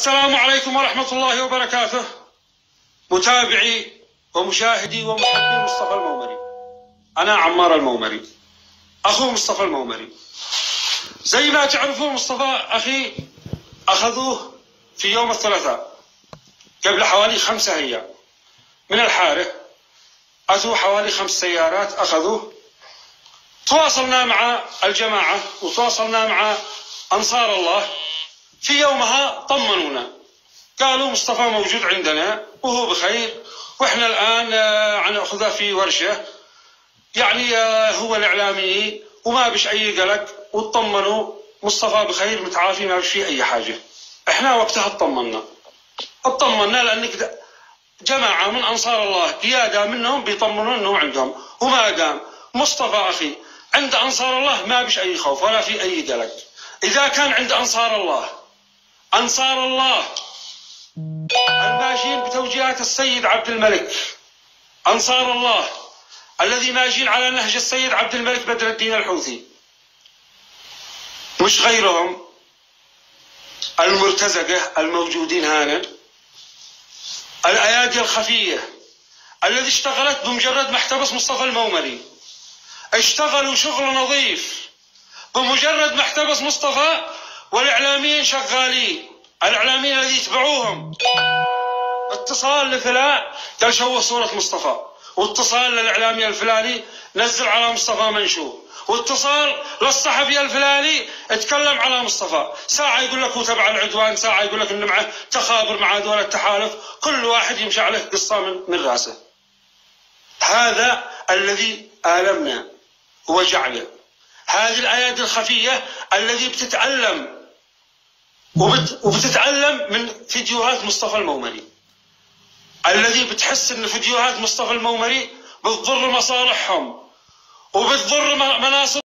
السلام عليكم ورحمة الله وبركاته. متابعي ومشاهدي ومحبي مصطفى المومري، أنا عمار المومري أخو مصطفى المومري. زي ما تعرفون مصطفى أخي أخذوه في يوم الثلاثاء قبل حوالي 5 أيام من الحارة. أتوا حوالي 5 سيارات أخذوه. تواصلنا مع الجماعة وتواصلنا مع أنصار الله. في يومها طمنونا، قالوا مصطفى موجود عندنا وهو بخير، وإحنا الآن نأخذه في ورشة، يعني هو الإعلامي وما بش أي قلق. وطمنوا مصطفى بخير متعافي ما بش فيه أي حاجة. إحنا وقتها اطمنا لأنك جماعة من أنصار الله قيادة منهم بيطمنون أنه عندهم. وما دام مصطفى أخي عند أنصار الله ما بش أي خوف ولا في أي قلق. إذا كان عند أنصار الله الماشيين بتوجيهات السيد عبد الملك، أنصار الله الذي ماشيين على نهج السيد عبد الملك بدر الدين الحوثي، مش غيرهم المرتزقة الموجودين هنا، الأيادي الخفية الذي اشتغلت بمجرد ما احتبس مصطفى المومري. اشتغلوا شغل نظيف بمجرد ما احتبس مصطفى، والإعلاميين شغالين. الإعلاميين الذي يتبعوهم اتصال لفلان قال شوه صورة مصطفى، واتصال للإعلامي الفلاني نزل على مصطفى منشور، واتصال للصحفي الفلاني اتكلم على مصطفى. ساعة يقول لك هو تبع العدوان، ساعة يقول لك انه معه تخابر مع دول التحالف. كل واحد يمشي عليه قصة من راسه. هذا الذي آلمنا وجعله. هذه الأيادي الخفية الذي بتتعلم من فيديوهات مصطفى المومري، الذي بتحس ان فيديوهات مصطفى المومري بتضر مصالحهم وبتضر مناصب